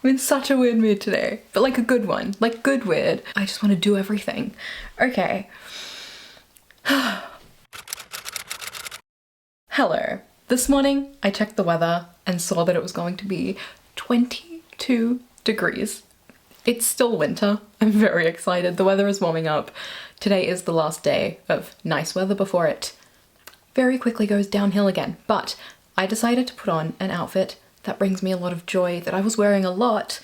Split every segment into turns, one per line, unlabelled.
I'm in such a weird mood today, but like a good one, like good weird. I just want to do everything. Okay. Hello. This morning I checked the weather and saw that it was going to be 22 degrees. It's still winter. I'm very excited. The weather is warming up. Today is the last day of nice weather before it very quickly goes downhill again. But I decided to put on an outfit that brings me a lot of joy that I was wearing a lot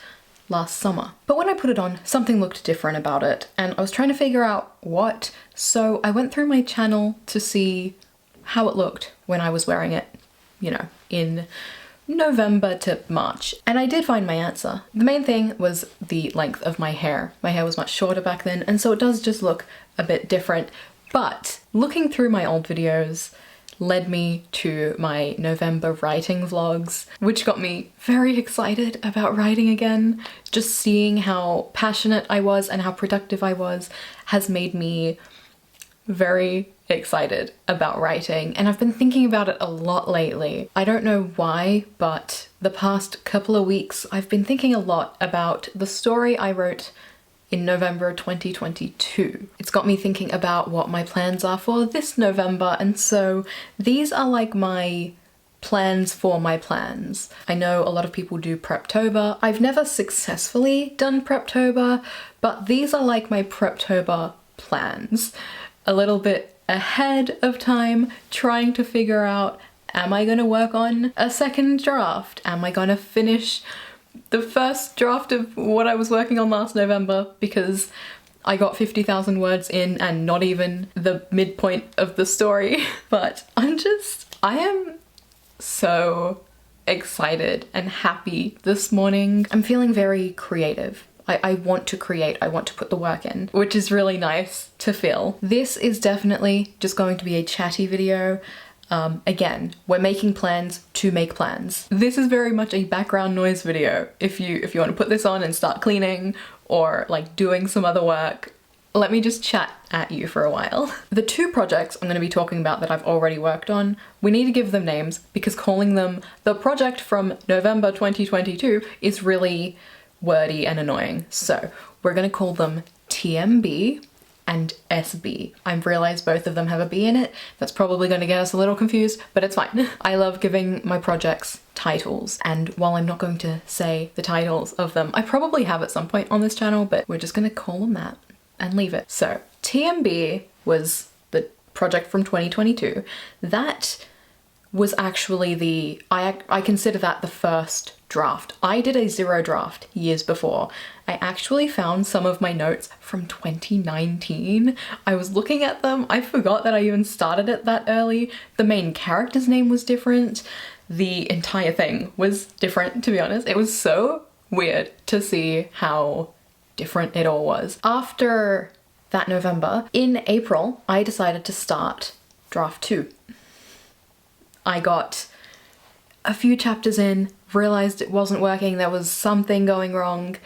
last summer. But when I put it on, something looked different about it and I was trying to figure out what. So I went through my channel to see how it looked when I was wearing it, you know, in November to March. And I did find my answer. The main thing was the length of my hair. My hair was much shorter back then, and so it does just look a bit different. But looking through my old videos led me to my November writing vlogs, which got me very excited about writing again. Just seeing how passionate I was and how productive I was has made me very excited about writing, and I've been thinking about it a lot lately. I don't know why, but the past couple of weeks I've been thinking a lot about the story I wrote in November 2022. It's got me thinking about what my plans are for this November, and so these are like my plans for my plans. I know a lot of people do Preptober. I've never successfully done Preptober, but these are like my Preptober plans. A little bit ahead of time, trying to figure out, am I gonna work on a second draft? Am I gonna finish the first draft of what I was working on last November? Because I got 50,000 words in and not even the midpoint of the story. But I am so excited and happy this morning. I'm feeling very creative. I want to create, I want to put the work in, which is really nice to feel. This is definitely just going to be a chatty video. Again, we're making plans to make plans. This is very much a background noise video. If you want to put this on and start cleaning or like doing some other work, let me just chat at you for a while. The two projects I'm going to be talking about that I've already worked on, we need to give them names because calling them the project from November 2022 is really wordy and annoying. So we're gonna call them TMB and SB. I've realized both of them have a B in it. That's probably gonna get us a little confused, but it's fine. I love giving my projects titles, and while I'm not going to say the titles of them, I probably have at some point on this channel, but we're just gonna call them that and leave it. So TMB was the project from 2022. That was actually I consider that the first draft. I did a zero draft years before. I actually found some of my notes from 2019. I was looking at them. I forgot that I even started it that early. The main character's name was different. The entire thing was different, to be honest. It was so weird to see how different it all was. After that November, in April, I decided to start draft 2. I got a few chapters in, realized it wasn't working, there was something going wrong,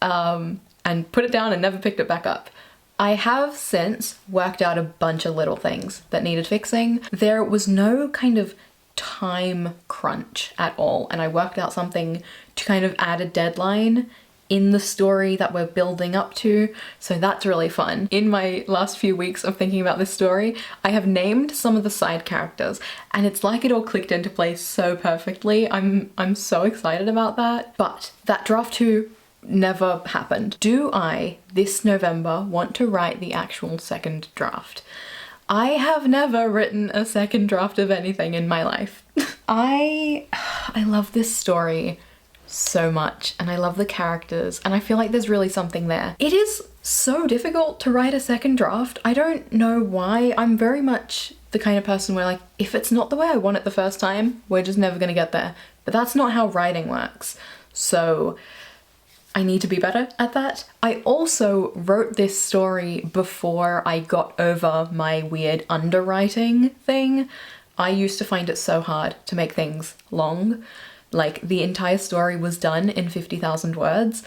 and put it down and never picked it back up. I have since worked out a bunch of little things that needed fixing. There was no kind of time crunch at all, and I worked out something to kind of add a deadline in the story that we're building up to, so that's really fun. In my last few weeks of thinking about this story, I have named some of the side characters, and it's like it all clicked into place so perfectly. I'm so excited about that. But that draft 2 never happened. Do I, this November, want to write the actual second draft? I have never written a second draft of anything in my life. I love this story so much, and I love the characters, and I feel like there's really something there. It is so difficult to write a second draft. I don't know why. I'm very much the kind of person where, like, if it's not the way I want it the first time, we're just never gonna get there. But that's not how writing works. So I need to be better at that. I also wrote this story before I got over my weird underwriting thing. I used to find it so hard to make things long. Like, the entire story was done in 50,000 words,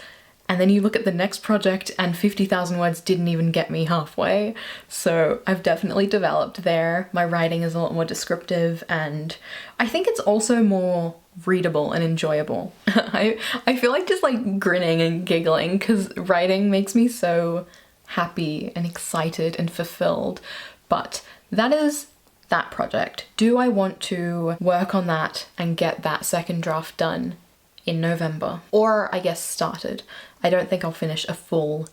And then you look at the next project and 50,000 words didn't even get me halfway. So I've definitely developed there. My writing is a lot more descriptive, and I think it's also more readable and enjoyable. I feel like just like grinning and giggling because writing makes me so happy and excited and fulfilled. But that is that project. Do I want to work on that and get that second draft done in November? Or I guess started. I don't think I'll finish a full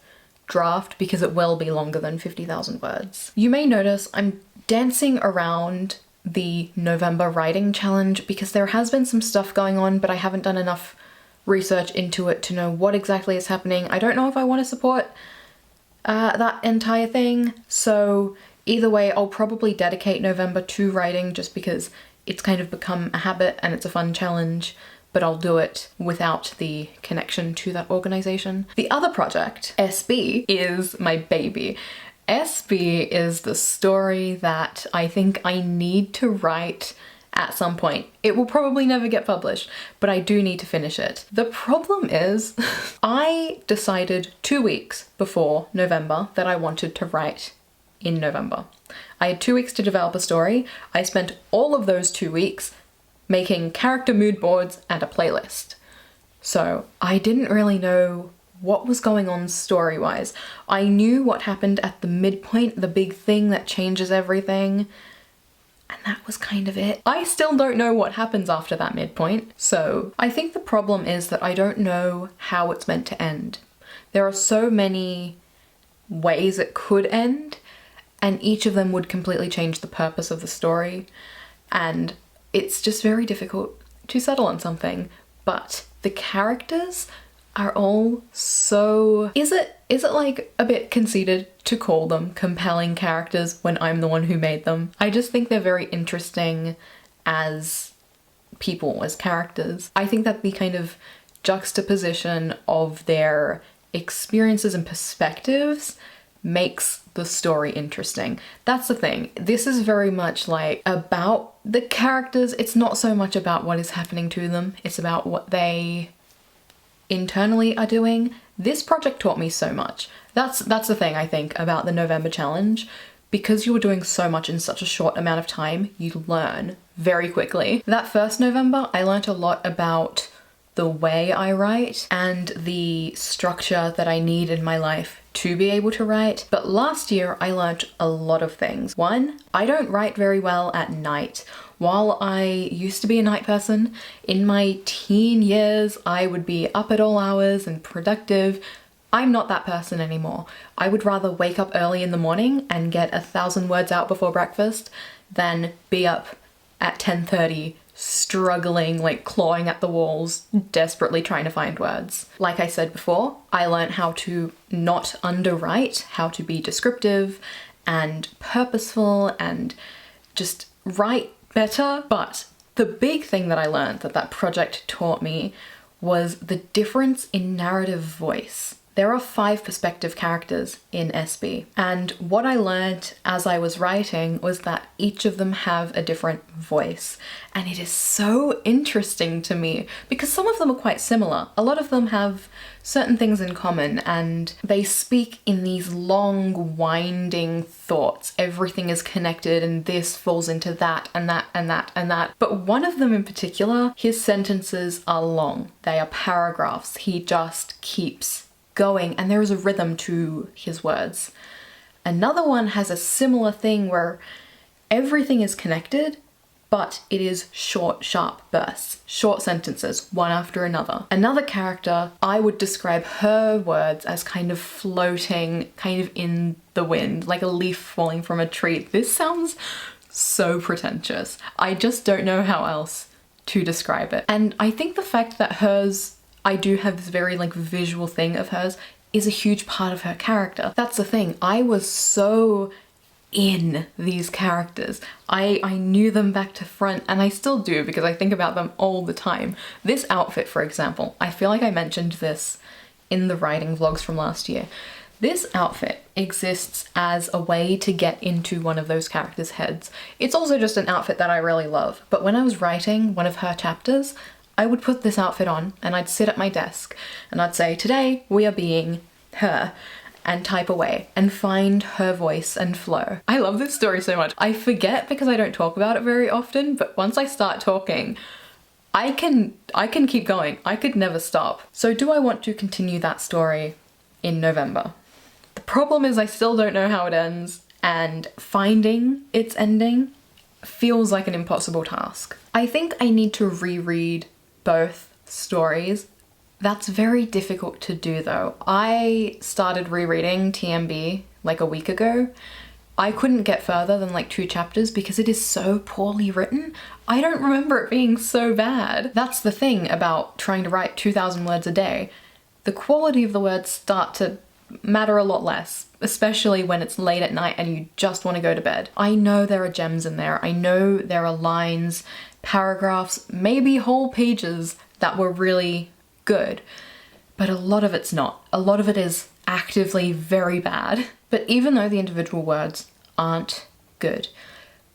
draft because it will be longer than 50,000 words. You may notice I'm dancing around the November writing challenge because there has been some stuff going on, but I haven't done enough research into it to know what exactly is happening. I don't know if I want to support that entire thing. So either way, I'll probably dedicate November to writing just because it's kind of become a habit and it's a fun challenge, but I'll do it without the connection to that organization. The other project, SB, is my baby. SB is the story that I think I need to write at some point. It will probably never get published, but I do need to finish it. The problem is I decided 2 weeks before November that I wanted to write in November. I had 2 weeks to develop a story. I spent all of those 2 weeks making character mood boards and a playlist. So I didn't really know what was going on story-wise. I knew what happened at the midpoint, the big thing that changes everything, and that was kind of it. I still don't know what happens after that midpoint, so I think the problem is that I don't know how it's meant to end. There are so many ways it could end, and each of them would completely change the purpose of the story, and it's just very difficult to settle on something. But the characters are all so... Is it like a bit conceited to call them compelling characters when I'm the one who made them? I just think they're very interesting as people, as characters. I think that the kind of juxtaposition of their experiences and perspectives makes the story interesting. That's the thing. This is very much like about the characters. It's not so much about what is happening to them. It's about what they internally are doing. This project taught me so much. That's the thing I think about the November challenge. Because you're doing so much in such a short amount of time, you learn very quickly. That first November, I learned a lot about the way I write and the structure that I need in my life to be able to write. But last year I learned a lot of things. One, I don't write very well at night. While I used to be a night person, in my teen years I would be up at all hours and productive. I'm not that person anymore. I would rather wake up early in the morning and get 1,000 words out before breakfast than be up at 10:30 struggling, like clawing at the walls, desperately trying to find words. Like I said before, I learned how to not underwrite, how to be descriptive and purposeful and just write better. But the big thing that I learned that project taught me was the difference in narrative voice. There are 5 perspective characters in SB, and what I learned as I was writing was that each of them have a different voice, and it is so interesting to me because some of them are quite similar. A lot of them have certain things in common, and they speak in these long, winding thoughts. Everything is connected, and this falls into that, and that, and that, and that. But one of them in particular, his sentences are long. They are paragraphs. He just keeps going, and there is a rhythm to his words. Another one has a similar thing where everything is connected, but it is short, sharp bursts, short sentences, one after another. Another character, I would describe her words as kind of floating, kind of in the wind, like a leaf falling from a tree. This sounds so pretentious. I just don't know how else to describe it. And I think the fact that hers, I do have this very like visual thing of hers, is a huge part of her character. That's the thing. I was so in these characters. I knew them back to front, and I still do because I think about them all the time. This outfit, for example, I feel like I mentioned this in the writing vlogs from last year. This outfit exists as a way to get into one of those characters' heads. It's also just an outfit that I really love, but when I was writing one of her chapters, I would put this outfit on and I'd sit at my desk and I'd say, today we are being her, and type away and find her voice and flow. I love this story so much. I forget because I don't talk about it very often, but once I start talking, I can keep going. I could never stop. So do I want to continue that story in November? The problem is I still don't know how it ends, and finding its ending feels like an impossible task. I think I need to reread both stories. That's very difficult to do though. I started rereading TMB like a week ago. I couldn't get further than like 2 chapters because it is so poorly written. I don't remember it being so bad. That's the thing about trying to write 2,000 words a day. The quality of the words start to matter a lot less, especially when it's late at night and you just want to go to bed. I know there are gems in there. I know there are lines, paragraphs, maybe whole pages that were really good, but a lot of it's not. A lot of it is actively very bad. But even though the individual words aren't good,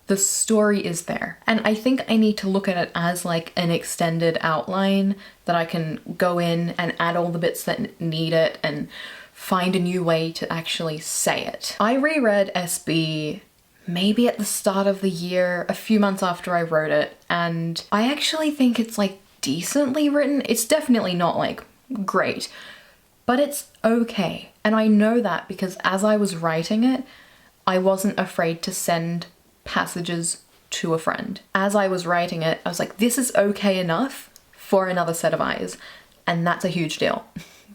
the story is there. And I think I need to look at it as like an extended outline that I can go in and add all the bits that need it and find a new way to actually say it. I reread SB maybe at the start of the year, a few months after I wrote it, and I actually think it's like decently written. It's definitely not like great, but it's okay. And I know that because as I was writing it, I wasn't afraid to send passages to a friend. As I was writing it, I was like, this is okay enough for another set of eyes. And that's a huge deal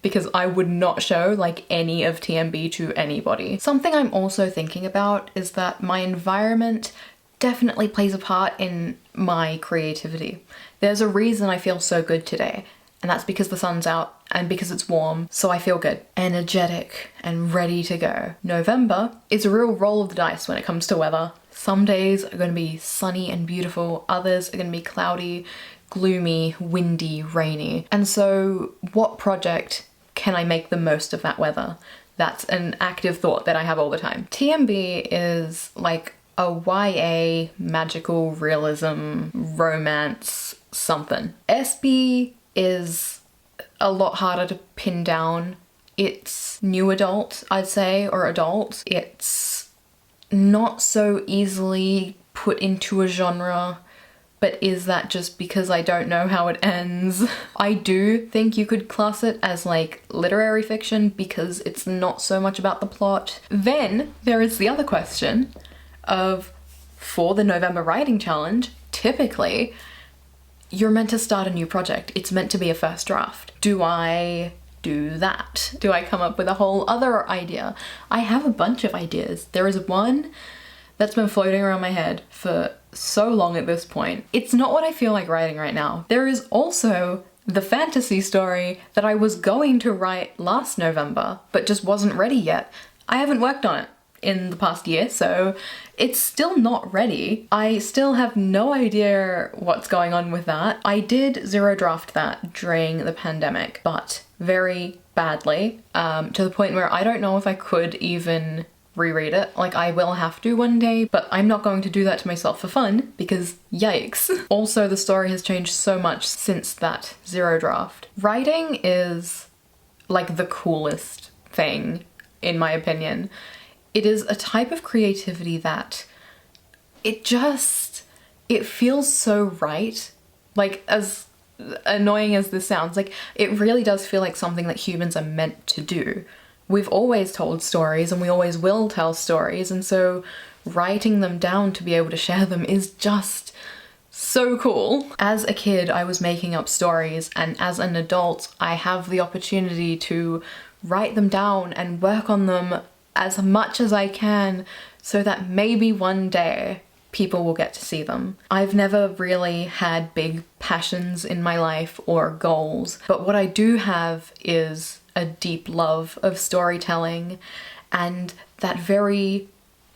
because I would not show like any of TMB to anybody. Something I'm also thinking about is that my environment definitely plays a part in my creativity. There's a reason I feel so good today, and that's because the sun's out and because it's warm, so I feel good, energetic and ready to go. November is a real roll of the dice when it comes to weather. Some days are going to be sunny and beautiful, others are going to be cloudy, gloomy, windy, rainy. And so what project can I make the most of that weather? That's an active thought that I have all the time. TMB is like a YA magical realism romance something. SB is a lot harder to pin down. It's new adult, I'd say, or adult. It's not so easily put into a genre, but is that just because I don't know how it ends? I do think you could class it as like literary fiction because it's not so much about the plot. Then there is the other question of, for the November Writing Challenge, typically you're meant to start a new project. It's meant to be a first draft. Do I do that? Do I come up with a whole other idea? I have a bunch of ideas. There is one that's been floating around my head for so long at this point. It's not what I feel like writing right now. There is also the fantasy story that I was going to write last November, but just wasn't ready yet. I haven't worked on it in the past year, so it's still not ready. I still have no idea what's going on with that. I did zero draft that during the pandemic, but very badly, to the point where I don't know if I could even reread it. Like, I will have to one day, but I'm not going to do that to myself for fun because yikes. Also, the story has changed so much since that zero draft. Writing is like the coolest thing, in my opinion. It is a type of creativity that it feels so right. Like, as annoying as this sounds, like, it really does feel like something that humans are meant to do. We've always told stories and we always will tell stories, and so writing them down to be able to share them is just so cool. As a kid, I was making up stories, and as an adult, I have the opportunity to write them down and work on them as much as I can so that maybe one day people will get to see them. I've never really had big passions in my life or goals, but what I do have is a deep love of storytelling and that very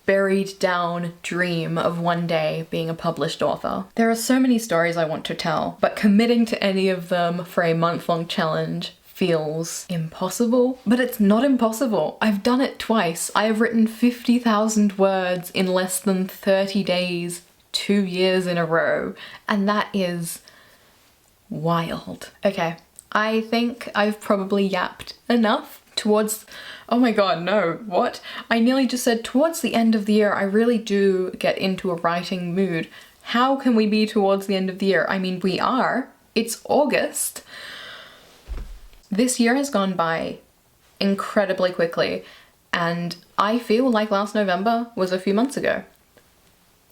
buried down dream of one day being a published author. There are so many stories I want to tell, but committing to any of them for a month-long challenge feels impossible, but it's not impossible. I've done it twice. I have written 50,000 words in less than 30 days, 2 years in a row, and that is wild. Okay, I think I've probably yapped enough towards, oh my god, no, what? I nearly just said towards the end of the year. I really do get into a writing mood. How can we be towards the end of the year? I mean, we are. It's August. This year has gone by incredibly quickly, and I feel like last November was a few months ago.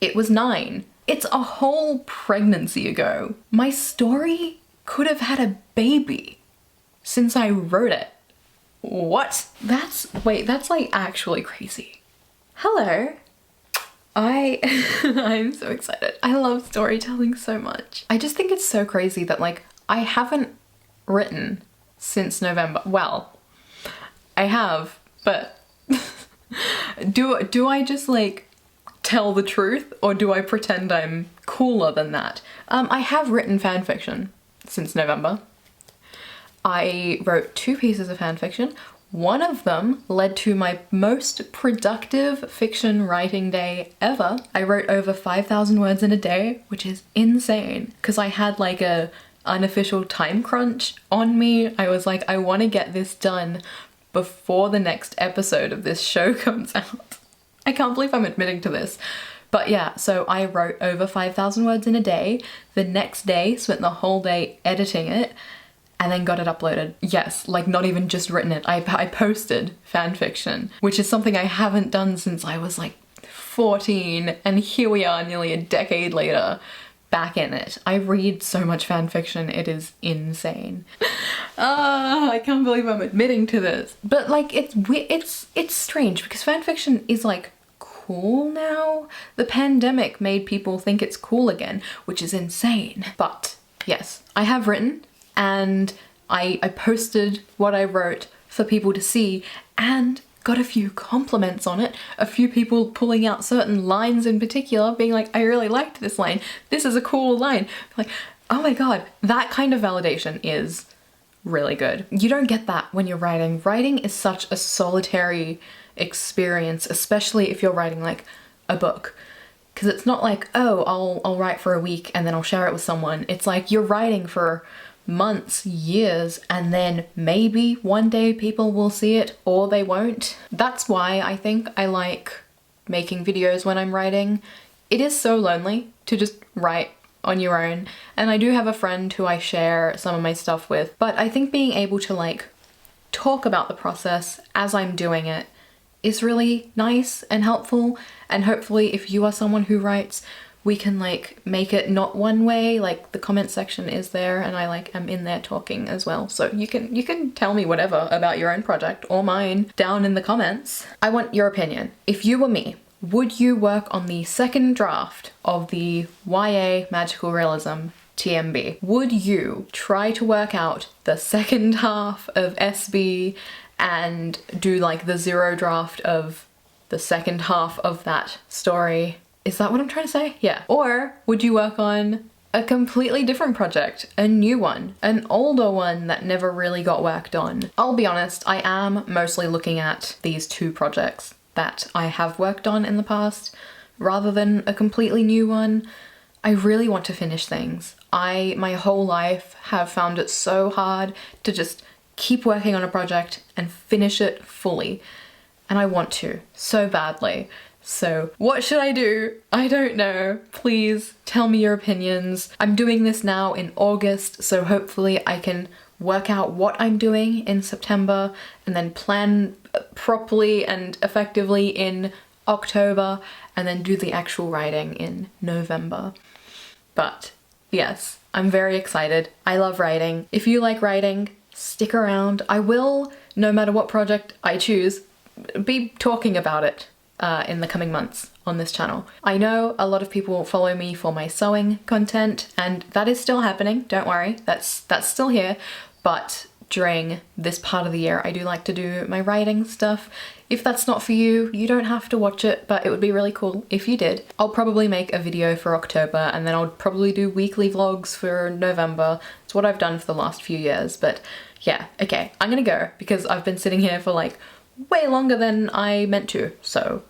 It was 9. It's a whole pregnancy ago. My story could have had a baby since I wrote it. What? That's like actually crazy. Hello. I'm so excited. I love storytelling so much. I just think it's so crazy that like I haven't written since November. Well, I have, but do I just like tell the truth, or do I pretend I'm cooler than that? I have written fan fiction since November. I wrote 2 pieces of fan fiction. One of them led to my most productive fiction writing day ever. I wrote over 5,000 words in a day, which is insane, because I had like a unofficial time crunch on me. I was like, I want to get this done before the next episode of this show comes out. I can't believe I'm admitting to this. But yeah, so I wrote over 5,000 words in a day. The next day, spent the whole day editing it, and then got it uploaded. Yes, like not even just written it. I posted fan fiction, which is something I haven't done since I was like 14, and here we are nearly a decade later, back in it. I read so much fan fiction, it is insane. I can't believe I'm admitting to this. But like it's strange because fan fiction is like cool now. The pandemic made people think it's cool again, which is insane. But yes, I have written, and I posted what I wrote for people to see, and got a few compliments on it. A few people pulling out certain lines in particular, being like, I really liked this line. This is a cool line. Like, oh my god, that kind of validation is really good. You don't get that when you're writing. Writing is such a solitary experience, especially if you're writing like a book. Because it's not like, oh, I'll write for a week and then I'll share it with someone. It's like you're writing for months, years, and then maybe one day people will see it or they won't. That's why I think I like making videos when I'm writing. It is so lonely to just write on your own, and I do have a friend who I share some of my stuff with, but I think being able to like talk about the process as I'm doing it is really nice and helpful, and hopefully if you are someone who writes, we can like make it not one way, like the comment section is there and I like am in there talking as well. So you can tell me whatever about your own project or mine down in the comments. I want your opinion. If you were me, would you work on the second draft of the YA Magical Realism TMB? Would you try to work out the second half of SB and do like the 0 draft of the second half of that story? Is that what I'm trying to say? Yeah. Or would you work on a completely different project, a new one, an older one that never really got worked on? I'll be honest, I am mostly looking at these 2 projects that I have worked on in the past rather than a completely new one. I really want to finish things. My whole life have found it so hard to just keep working on a project and finish it fully. And I want to so badly. So what should I do? I don't know. Please tell me your opinions. I'm doing this now in August, so hopefully I can work out what I'm doing in September and then plan properly and effectively in October and then do the actual writing in November. But yes, I'm very excited. I love writing. If you like writing, stick around. I will, no matter what project I choose, be talking about it in the coming months on this channel. I know a lot of people follow me for my sewing content, and that is still happening, don't worry, that's still here, but during this part of the year I do like to do my writing stuff. If that's not for you, you don't have to watch it, but it would be really cool if you did. I'll probably make a video for October, and then I'll probably do weekly vlogs for November. It's what I've done for the last few years, but yeah, okay, I'm gonna go because I've been sitting here for like way longer than I meant to, so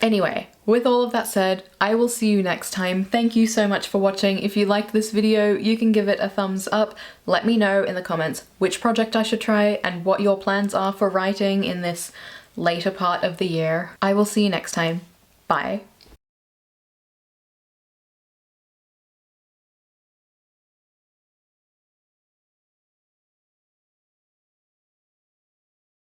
Anyway, with all of that said, I will see you next time. Thank you so much for watching. If you liked this video, you can give it a thumbs up. Let me know in the comments which project I should try and what your plans are for writing in this later part of the year. I will see you next time. Bye.